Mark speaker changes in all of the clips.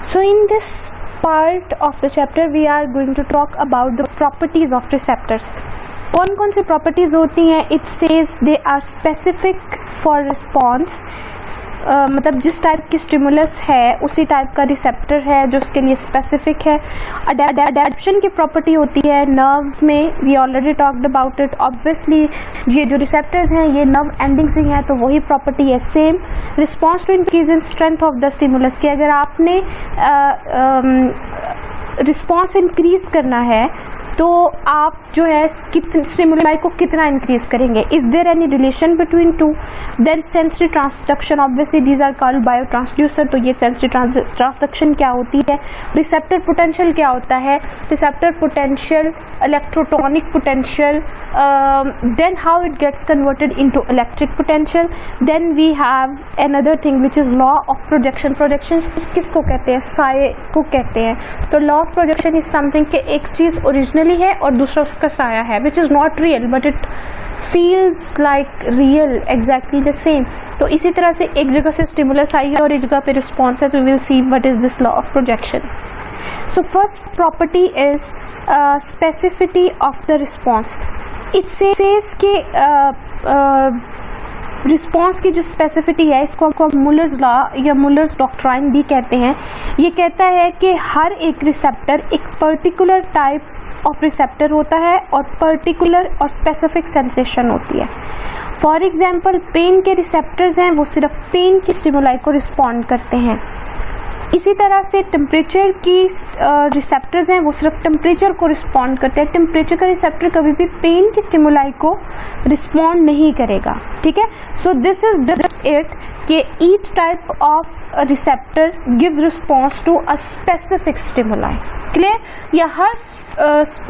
Speaker 1: So in this part of the chapter we are going to talk about the properties of receptors. कौन कौन सी properties होती हैं? It says they are specific for response, मतलब जिस type की stimulus है उसी टाइप का रिसेप्टर है जो उसके लिए स्पेसिफिक है. अडैप्शन की प्रॉपर्टी होती है नर्व्स में, we already talked about it. Obviously ये जो रिसेप्टर्स हैं ये नर्व एंडिंग से हैं तो वही प्रॉपर्टी है same. Response to increase in strength of the stimulus, कि अगर आपने रिस्पॉन्स इंक्रीज करना है तो आप जो है स्टिमुलाई को कितना इंक्रीज करेंगे. Is there any relation between two? Then sensory transduction, obviously these are called bio transducer. तो ये सेंसरी ट्रांसडक्शन क्या होती है? रिसेप्टर पोटेंशियल क्या होता है? Receptor potential, electrotonic potential, then how it gets converted into electric potential. Then we have another thing which is law of projection. Projection किसको कहते हैं? साये को कहते हैं. तो law of projection is something कि एक चीज़ ओरिजिनली है और दूसरा उसका साया है, which is not real but it feels like real, exactly the same. तो इसी तरह से एक जगह से स्टिमुलस आई है और एक जगह पे रिस्पॉन्स है, तो we will see what is this law of projection. So first property is specificity of the response. It says कि रिस्पॉन्स की जो स्पेसिफिटी है इसको हम मुलर्स लॉ या मुलर्स डॉक्ट्राइन भी कहते हैं. ये कहता है कि हर एक रिसेप्टर एक पर्टिकुलर टाइप ऑफ रिसेप्टर होता है और पर्टिकुलर और स्पेसिफिक सेंसेशन होती है. फॉर एग्जांपल पेन के रिसेप्टर्स हैं वो सिर्फ पेन की स्टिमुलाई को रिस्पॉन्ड करते हैं. इसी तरह से टेम्परेचर की रिसेप्टर्स हैं वो सिर्फ टेम्परेचर को रिस्पॉन्ड करते हैं. टेम्परेचर का रिसेप्टर कभी भी पेन की स्टिमुलाई को रिस्पॉन्ड नहीं करेगा. ठीक है. So this is just it कि each type of receptor gives response to a specific stimuli. Clear? या हर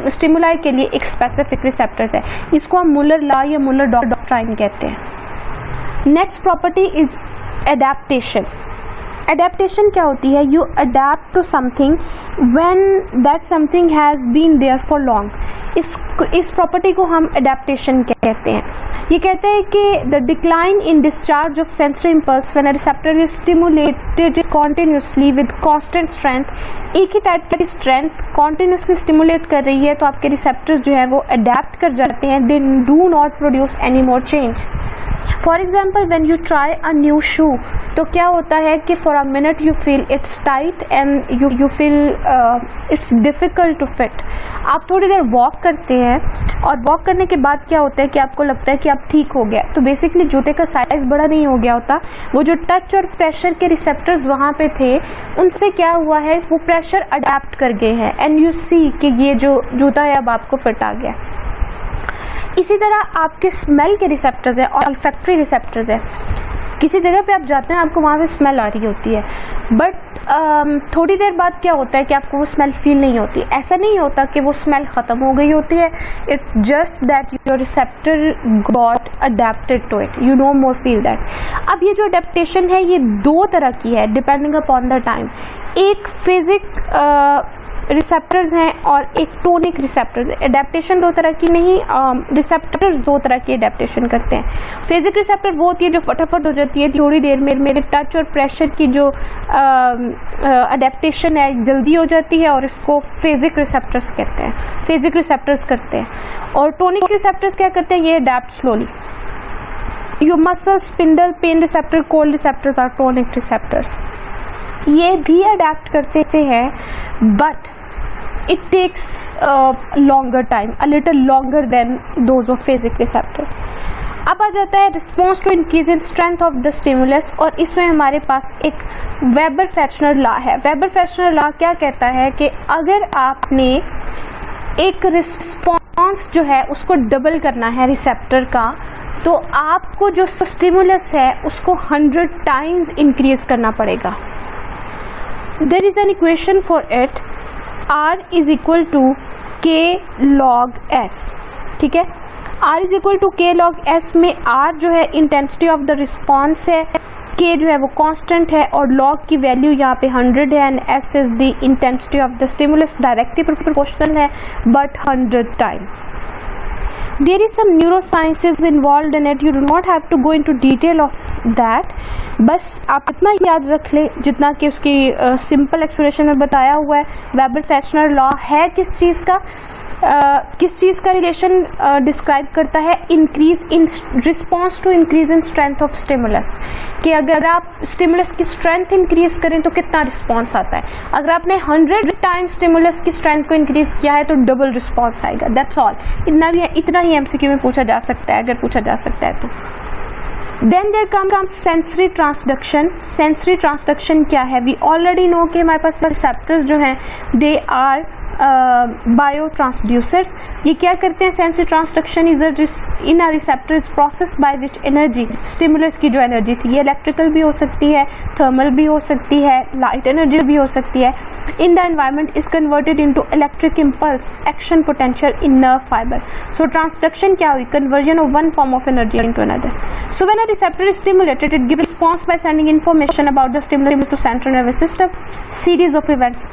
Speaker 1: स्टिमुलाई के लिए एक स्पेसिफिक रिसेप्टर्स है. इसको हम मुलर लॉ या मुलर डॉक्ट्राइन कहते हैं. Next property is adaptation. Adaptation क्या होती है? You adapt to something when that something has been there for long. इस प्रॉपर्टी को हम एडेप्टेशन कहते हैं. ये कहते हैं कि the decline in discharge of sensory impulse when a receptor is stimulated continuously with constant strength. एक ही टाइप की स्ट्रेंथ कॉन्टिन्यूसली स्टिमुलेट कर रही है तो आपके रिसेप्टर्स जो है वो अडेप्ट कर जाते हैं. They do not produce any more change. For example when you try a new shoe, तो क्या होता है कि for a minute you feel it's tight and you feel it's difficult to fit. आप थोड़ी देर वॉक करते हैं और वॉक करने के बाद क्या होता है कि आपको लगता है कि आप ठीक हो गया. तो बेसिकली जूते का साइज बड़ा नहीं हो गया होता, वो जो टच और प्रेशर के रिसेप्टर्स वहाँ पे थे उनसे क्या हुआ है वो प्रेशर अडेप्ट कर गए हैं एंड यू सी कि ये जो जूता है अब आपको फिट आ गया. इसी तरह आपके स्मेल के रिसेप्टर्स है और ऑल्फैक्टरी रिसेप्टर्स है. किसी जगह पे आप जाते हैं आपको वहाँ पे स्मेल आ रही होती है बट थोड़ी देर बाद क्या होता है कि आपको वो स्मेल फील नहीं होती. ऐसा नहीं होता कि वो स्मेल ख़त्म हो गई होती है. It just that your receptor got adapted to it, you no more feel that. अब ये जो अडेप्टेशन है ये दो तरह की है डिपेंडिंग अपॉन द टाइम. एक फिजिक रिसेप्टर्स हैं और एक टोनिक रिसेप्टर्स. एडेप्टेशन दो तरह की नहीं, रिसेप्टर्स दो तरह की एडेप्टेशन करते हैं. फिजिक रिसेप्टर वो होती है जो फटाफट हो जाती है, थोड़ी देर में मेरे टच और प्रेशर की जो एडेप्टेशन है जल्दी हो जाती है और इसको फिजिक रिसेप्टर्स कहते हैं, फिजिक रिसेप्टर्स करते हैं. और टोनिक रिसेप्टर्स क्या करते हैं? ये adapt slowly. Your muscle, spindle, pain receptor, cold receptors are tonic receptors. ये भी अडेप्ट करते हैं but it takes longer time, a little longer than those of phasic receptors. अब आ जाता है response to increase in strength of the stimulus और इसमें हमारे पास एक वेबर-फेचनर लॉ है. वेबर-फेचनर लॉ क्या कहता है कि अगर आपने एक रिस्पॉन्स जो है उसको डबल करना है रिसेप्टर का तो आपको जो स्टिमुलस है उसको 100 टाइम्स इंक्रीज करना पड़ेगा. There is an equation for it, R is equal to K log S. ठीक है. R is equal to K log S में R जो है इंटेंसिटी ऑफ द रिस्पॉन्स है, K जो है वो कांस्टेंट है और log की वैल्यू यहाँ पे 100 है and S is the intensity of the stimulus. Directly proportional है but 100 time. There is some neurosciences involved in it. You do not have to go into detail of that. बस आप इतना याद रख ले जितना कि उसकी सिंपल एक्सप्लेनेशन में बताया हुआ है. वेबर-फेशनर लॉ है किस चीज़ का रिलेशन डिस्क्राइब करता है? Increase in response to increase in strength of stimulus, कि अगर आप स्टिमुलस की स्ट्रेंथ इंक्रीज करें तो कितना रिस्पॉन्स आता है. अगर आपने 100 टाइम स्टिमुलस की स्ट्रेंथ को इंक्रीज किया है तो डबल रिस्पॉन्स आएगा. That's all. इतना ही एमसीक्यू में पूछा जा सकता है, अगर पूछा जा सकता है तो. Then there comes sensory transduction. Sensory transduction क्या है? वी ऑलरेडी नो कि हमारे पास रिसेप्टर्स जो हैं दे आर बायो ट्रांसड्यूसर्स. ये क्या करते हैं? Sensory transduction is in a receptor is process by which energy, stimulus की जो एनर्जी थी, ये इलेक्ट्रिकल भी हो सकती है, थर्मल भी हो सकती है, लाइट एनर्जी भी हो सकती है, in the environment is converted into electric impulse action potential in nerve fibre. So transduction क्या हुई? Conversion of one form of energy into another. So when a receptor is stimulated it gives response by sending information about the stimulus to central nervous system. Series of events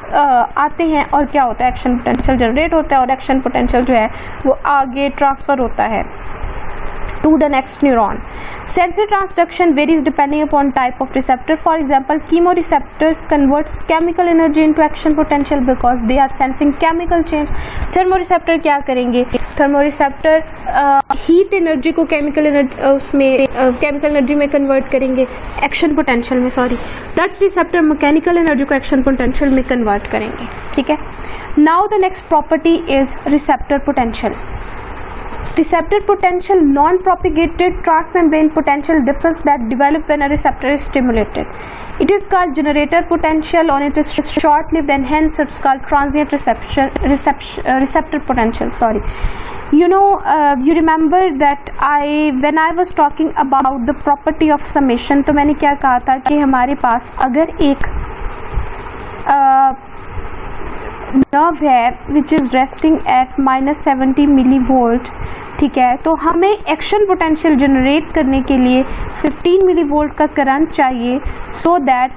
Speaker 1: आते हैं और क्या होता है? Action potential generate होता है और action potential जो है वो आगे ट्रांसफर होता है to the next neuron. Sensory transduction varies depending upon type of receptor. For example, chemoreceptors converts chemical energy into action potential because they are sensing chemical change. Thermoreceptor क्या करेंगे? Thermoreceptor heat energy को chemical energy में convert करेंगे, action potential में. Sorry, touch receptor mechanical energy को action potential में convert करेंगे. ठीक है. Now the next property is receptor potential. Receptor potential, non-propagated transmembrane potential difference that develop when a receptor is stimulated. It is called generator potential, or it is short-lived, and hence it's called transient receptor potential. Sorry. You know, you remember that when I was talking about the property of summation, तो मैंने क्या कहा था कि हमारे पास अगर एक nerve है which is resting at -70 millivolt, ठीक है, तो हमें एक्शन पोटेंशियल जनरेट करने के लिए 15 मिलीवोल्ट का करंट चाहिए so that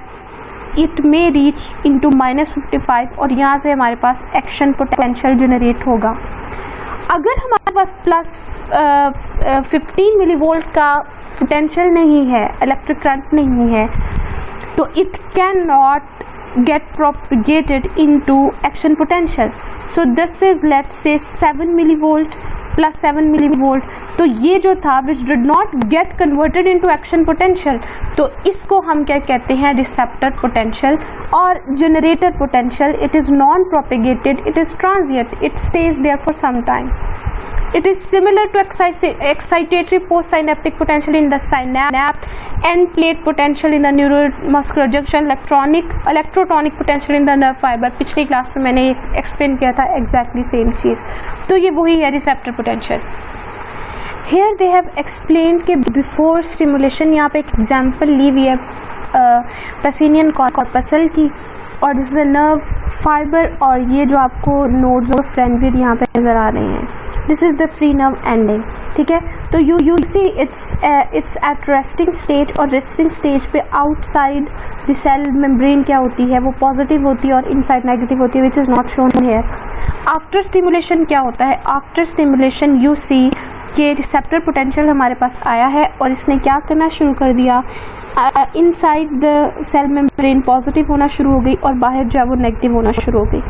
Speaker 1: it may reach into -55 और यहाँ से हमारे पास एक्शन पोटेंशियल जनरेट होगा. अगर हमारे पास +15 मिलीवोल्ट का पोटेंशियल नहीं है, इलेक्ट्रिक करंट नहीं है, तो it can not get propagated into action potential. So this is, let's say, 7 millivolt plus 7 millivolt. तो ये जो था which did not get converted into action potential, तो इसको हम क्या कहते हैं? receptor potential और generator potential. It is non-propagated, it is transient, it stays there for some time. It is similar to excitatory postsynaptic potential in the synapse, end plate potential in the neuromuscular junction, electrotonic potential in the nerve fiber. पिछली class में मैंने explain किया था exactly same चीज़. तो ये वही है receptor potential. Here they have explained कि before stimulation, यहाँ पे एक example ली हुई है पेसिनियन कॉर्पसल की, और this is a nerve fibre, और ये जो आपको नोड्स और फ्रेंडविड यहाँ पे नजर आ रहे हैं, this is the free nerve ending. ठीक है, तो you see it's at resting stage, और रेस्टिंग स्टेज पे आउटसाइड द सेल मेम्ब्रेन क्या होती है? वो पॉजिटिव होती है और इनसाइड नेगेटिव होती है, which is not shown here. After stimulation क्या होता है? आफ्टर स्टिमुलेशन यू सी कि रिसेप्टर पोटेंशियल हमारे पास आया है और इसने क्या करना शुरू कर दिया? Inside the cell membrane positive होना शुरू हो गई और बाहर जो है वो नेगेटिव होना शुरू हो गई.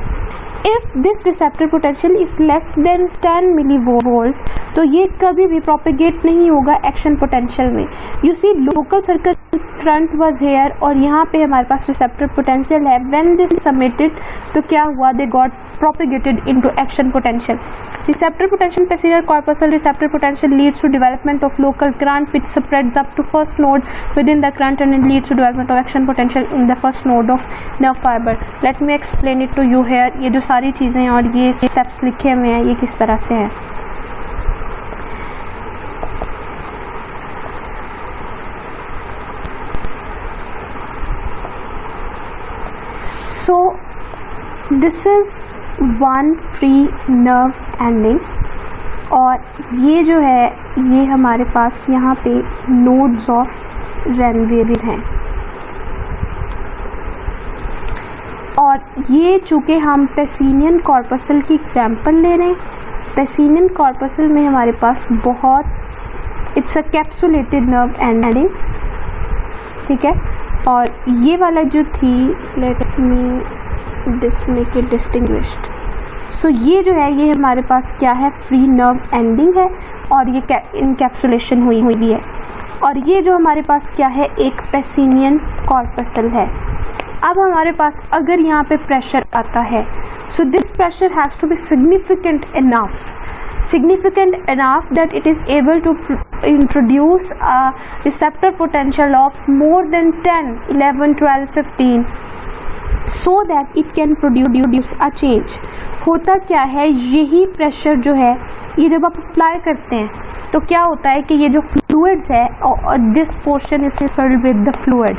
Speaker 1: If this receptor potential is less than 10 millivolt, तो ये कभी भी प्रोपेगेट नहीं होगा एक्शन पोटेंशियल में. You see local circuit current was here, और यहाँ पे हमारे पास रिसेप्टर पोटेंशियल है. व्हेन दिस सबमिटेड, तो क्या हुआ? They got propagated into action potential. Receptor potential pacinian corpuscle receptor potential leads to development of local current which spreads up to first node within the current and it leads to development of action potential in the first node of nerve fiber. Let me explain it to you here. ये जो सारी चीज़ें और ये steps लिखे हुए हैं ये किस तरह से है. So this is one free nerve ending, और ये जो है ये हमारे पास यहाँ पे नोड्स ऑफ रेनवेरिड हैं, और ये चूँकि हम पेसिनियन कॉर्पसल की एग्जांपल ले रहे हैं, पेसिनियन कॉर्पसल में हमारे पास बहुत it's a capsulated nerve ending, ठीक है। और ये वाला जो थी, let me this make it distinguished. So ये जो है ये हमारे पास क्या है, फ्री नर्व एंडिंग है और ये इनकैप्सुलेशन हुई भी है। और ये जो हमारे पास क्या है, एक पेसिनियन कॉर्पसल है। अब हमारे पास अगर यहाँ पे प्रेशर आता है, so this pressure has to be significant enough that it is able to introduce a receptor potential of more than 10, 11, 12, 15 so that it can produce a change। होता क्या है, यही प्रेशर जो है ये जब आप अप्लाई करते हैं तो क्या होता है कि ये जो फ्लूइड्स है, this portion is filled with the fluid,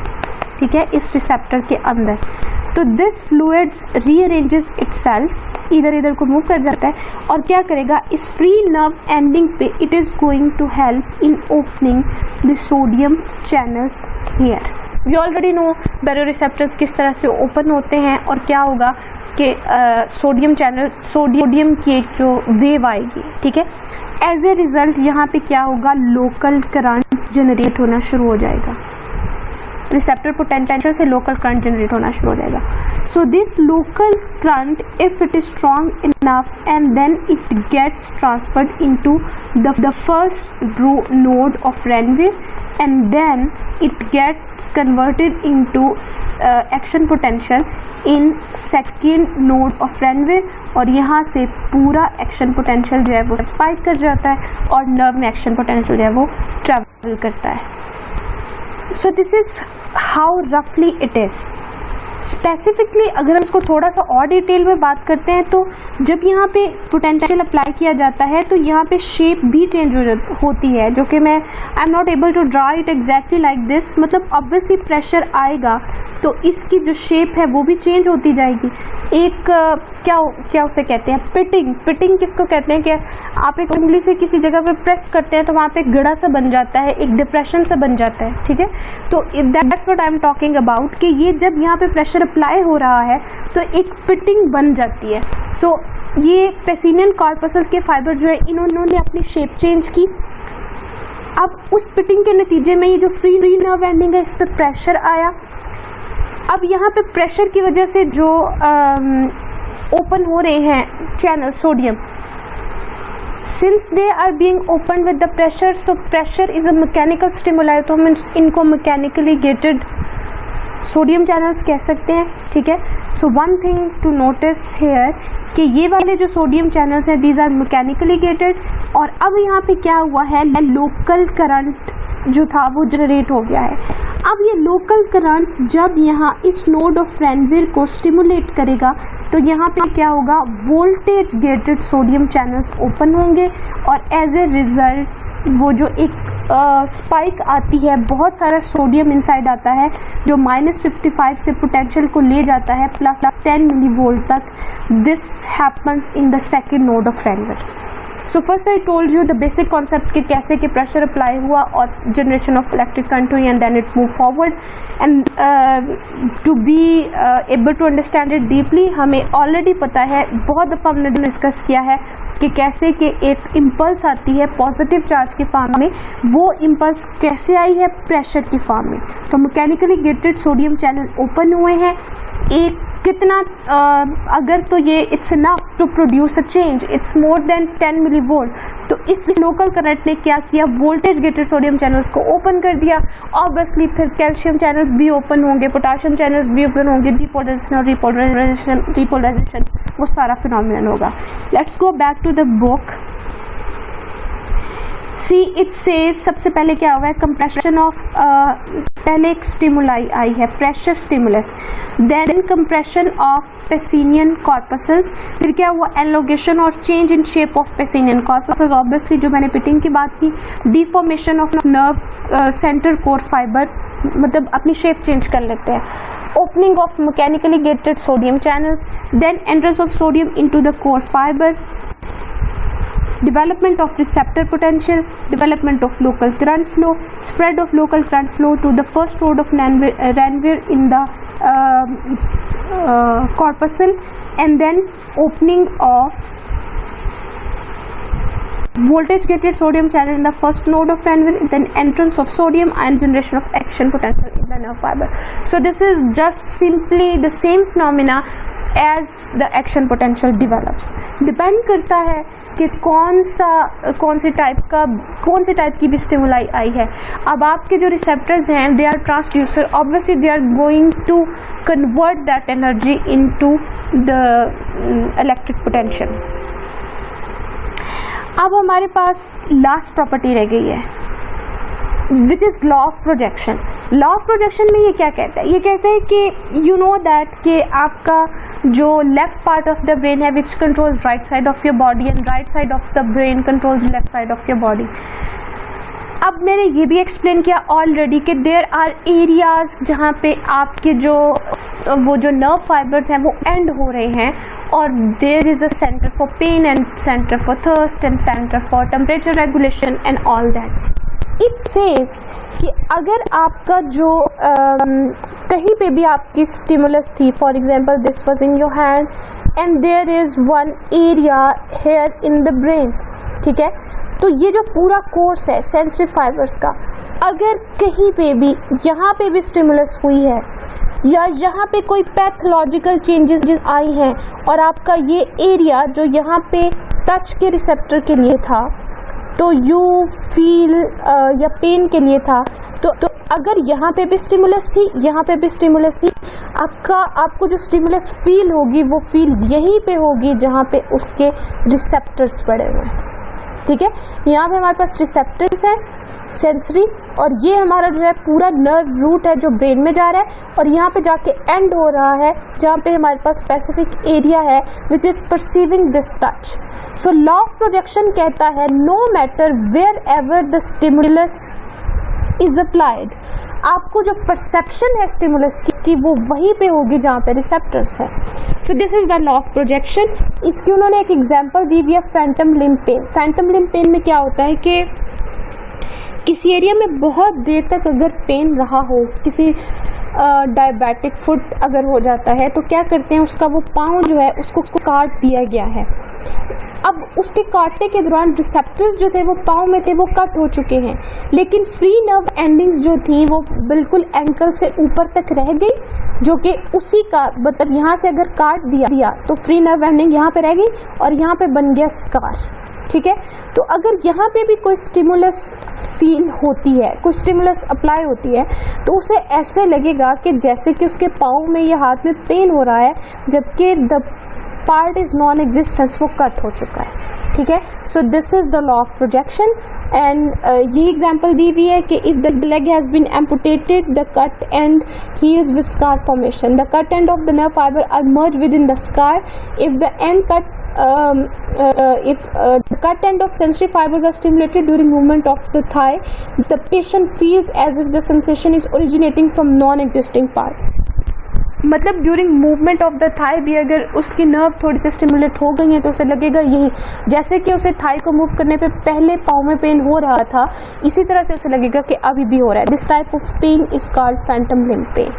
Speaker 1: ठीक है, इस रिसेप्टर के अंदर। तो दिस फ्लूइड्स रीअरेंजेस इटसेल्फ, इधर इधर को मूव कर जाता है और क्या करेगा, इस फ्री नर्व एंडिंग पे it is going to help in opening the sodium channels here. We already know baroreceptors किस तरह से ओपन होते हैं और क्या होगा कि सोडियम चैनल, सोडियम की एक जो वेव आएगी, ठीक है। एज ए रिजल्ट यहाँ पे क्या होगा, लोकल करंट जनरेट होना शुरू हो जाएगा, रिसेप्टर पोटेंशियल से लोकल करंट जनरेट होना शुरू हो जाएगा। So this local current if it is strong enough and then it gets transferred into the first node of Ranvier and then it gets converted into action potential in second node of Ranvier और यहाँ से पूरा action potential जो है वो spike कर जाता है और नर्व में एक्शन पोटेंशियल जो है वो ट्रैवल करता है। सो दिस इज हाउ रफली इट इज। स्पेसिफिकली अगर हम इसको थोड़ा सा और डिटेल में बात करते हैं तो जब यहाँ पे पोटेंशियल अप्लाई किया जाता है तो यहाँ पे शेप भी चेंज होती है, जो कि मैं I am not able to draw it exactly like this. मतलब ऑब्वियसली प्रेशर आएगा तो इसकी जो शेप है वो भी चेंज होती जाएगी। एक क्या उसे कहते हैं, पिटिंग किसको कहते हैं कि आप एक उंगली से किसी जगह पे प्रेस करते हैं तो वहाँ पे एक गड़ा सा बन जाता है, एक डिप्रेशन सा बन जाता है, ठीक है। तो that's what I am talking about कि ये जब यहाँ पे प्रेशर अप्लाई हो रहा है तो एक पिटिंग बन जाती है। सो ये पेसिनियन कॉर्पसल के फाइबर जो है इन्होंने अपनी शेप चेंज की। अब उस पिटिंग के नतीजे में ये जो फ्री नर्व एंडिंग है इस पर प्रेशर आया। अब यहाँ पे प्रेशर की वजह से जो ओपन हो रहे हैं channel sodium, since they are being open with the pressure, so pressure is a mechanical stimuli, तो हम इनको मैकेनिकली गेटेड सोडियम चैनल्स कह सकते हैं, ठीक है। So one thing to notice here कि ये वाले जो सोडियम चैनल्स हैं दीज आर मैकेनिकली गेटेड और अब यहाँ पे क्या हुआ है, लोकल करंट जो था वो जनरेट हो गया है। अब ये लोकल करंट जब यहाँ इस नोड ऑफ रेनवीर को स्टिमुलेट करेगा तो यहाँ पे क्या होगा, voltage gated sodium channels open होंगे और एज ए रिजल्ट वो जो एक स्पाइक आती है, बहुत सारा सोडियम इनसाइड आता है जो -55 से पोटेंशियल को ले जाता है +10 मिलीवोल्ट तक। This happens in the second node of Ranvier. So first I told you the basic concept कि कैसे कि प्रेशर अप्लाई हुआ और जनरेशन ऑफ इलेक्ट्रिक करंट हुई and then it move forward and to be able to understand it deeply हमें already पता है, बहुत दफ़ा हमने डिस्कस किया है कि कैसे कि एक इम्पल्स आती है पॉजिटिव चार्ज की फॉर्म में, वो इम्पल्स कैसे आई है, प्रेशर की फॉर्म में। तो mechanically gated sodium channel open हुए हैं, एक कितना अगर तो ये it's enough to produce a change, it's more than 10 millivolt. तो इस लोकल करंट ने क्या किया, वोल्टेज गेटेड सोडियम चैनल्स को ओपन कर दिया। ऑब्वियसली फिर कैल्शियम चैनल्स भी ओपन होंगे, पोटाशियम चैनल्स भी ओपन होंगे, डीपोलराइजेशन और रिपोलराइजेशन वो सारा फिनोमिनन होगा। Let's go back to the book. See it says सबसे पहले क्या हुआ है, कंप्रेशन ऑफ पहले एक स्टिमुलाई आई है, pressure stimulus, then compression of pacinian corpuscles, फिर क्या हुआ, एलोगेशन और change in shape of pacinian corpuscles. Obviously जो मैंने पिटिंग की बात की, deformation of nerve center core fiber, मतलब अपनी शेप चेंज कर लेते हैं, opening of mechanically gated sodium channels, then entrance of sodium into the core fiber, development of receptor potential, development of local current flow, spread of local current flow to the first node of Ranvier in the corpuscle, and then opening of voltage gated sodium channel in the first node of NV, then entrance of sodium and generation of action potential in the nerve fiber. So this is just simply the same phenomena as the action potential develops. Depend करता है कि कौन सी type की भी stimuli आई है. अब आपके जो रिसेप्टर्स हैं, they are transducer, obviously they are going to convert that energy into the electric potential. अब हमारे पास लास्ट प्रॉपर्टी रह गई है, which is law of projection. Law of projection में ये क्या कहता है? ये कहता है कि यू नो दैट कि आपका जो left part of the brain है which controls right side of your body and right side of the brain controls left side of your body. अब मैंने ये भी एक्सप्लेन किया ऑलरेडी कि देयर आर एरियाज जहाँ पे आपके वो जो नर्व फाइबर्स हैं वो एंड हो रहे हैं, और there is a centre for pain and centre for thirst and centre for temperature regulation and all that. It says कि अगर आपका जो कहीं पे भी आपकी स्टिमुलस थी, for example this was in your hand and there is one area here in the brain, ठीक है, तो ये जो पूरा कोर्स है सेंसरी फाइबर्स का, अगर कहीं पे भी यहाँ पे भी स्टिमुलस हुई है या यहाँ पे कोई पैथोलॉजिकल चेंजेस आई हैं और आपका ये एरिया जो यहाँ पे टच के रिसेप्टर के लिए था तो यू फील या पेन के लिए था, तो अगर यहाँ पे भी स्टिमुलस थी, यहाँ पे भी स्टिमुलस थी, आपको जो स्टिमुलस फील होगी वो फील यहीं पे होगी जहाँ पे उसके रिसेप्टर्स पड़े हुए हैं. ठीक है, यहाँ पे हमारे पास रिसेप्टर्स हैं सेंसरी, और ये हमारा जो है पूरा नर्व रूट है जो ब्रेन में जा रहा है, और यहाँ पे जाके एंड हो रहा है जहाँ पे हमारे पास स्पेसिफिक एरिया है which is perceiving this touch. So law of projection कहता है no matter where ever the stimulus is applied, आपको जो परसेप्शन है स्टिमुलस की वो वहीं पे होगी जहाँ पे रिसेप्टर्स है. So this is the law of projection. इसकी उन्होंने एक एग्जांपल दी हुई है phantom limb pain. Phantom limb pain में क्या होता है कि किसी एरिया में बहुत देर तक अगर पेन रहा हो, किसी डायबिटिक फुट अगर हो जाता है तो क्या करते हैं, उसका वो पाँव जो है उसको काट दिया गया है. अब उसके काटने के दौरान रिसेप्टर्स जो थे वो पाँव में थे वो कट हो चुके हैं, लेकिन फ्री नर्व एंडिंग्स जो थी वो बिल्कुल एंकल से ऊपर तक रह गई, जो कि उसी का मतलब यहाँ से अगर काट दिया तो फ्री नर्व एंडिंग यहाँ पे रह गई और यहाँ पे बन गया स्कार. ठीक है, तो अगर यहाँ पे भी कोई स्टिमुलस फील होती है, कोई स्टिमुलस अप्लाई होती है, तो उसे ऐसे लगेगा कि जैसे कि उसके पाँव में या हाथ में पेन हो रहा है, जबकि the part is non existence, वो कट हो चुका है. ठीक है, so this is the law of projection. And ये एग्जांपल दी हुई है कि if the leg has been amputated the cut end heals with scar formation, the cut end of the nerve fiber are merge with in the scar. If the end cut if the cut end of sensory fibers are stimulated during movement of the thigh, the patient feels as if the sensation is originating from non-existing part. मतलब during movement of the thigh भी अगर उसकी nerve थोड़ी सी stimulate हो गई है तो उसे लगेगा यही, जैसे कि उसे थाई को मूव करने पे पहले पाँव में पेन हो रहा था, इसी तरह से उसे लगेगा कि अभी भी हो रहा है. This type of pain is called phantom limb pain.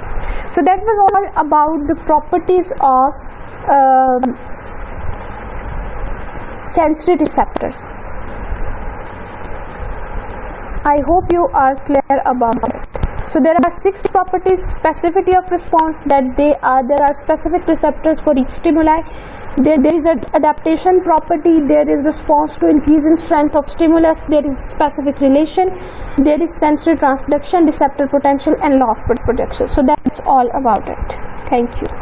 Speaker 1: So that was all about the properties of sensory receptors. I hope you are clear about it. So there are 6 properties. Specificity of response, that there are specific receptors for each stimuli. There is an adaptation property, there is response to increase in strength of stimulus, there is specific relation, there is sensory transduction, receptor potential, and law of projection. So that's all about it. Thank you.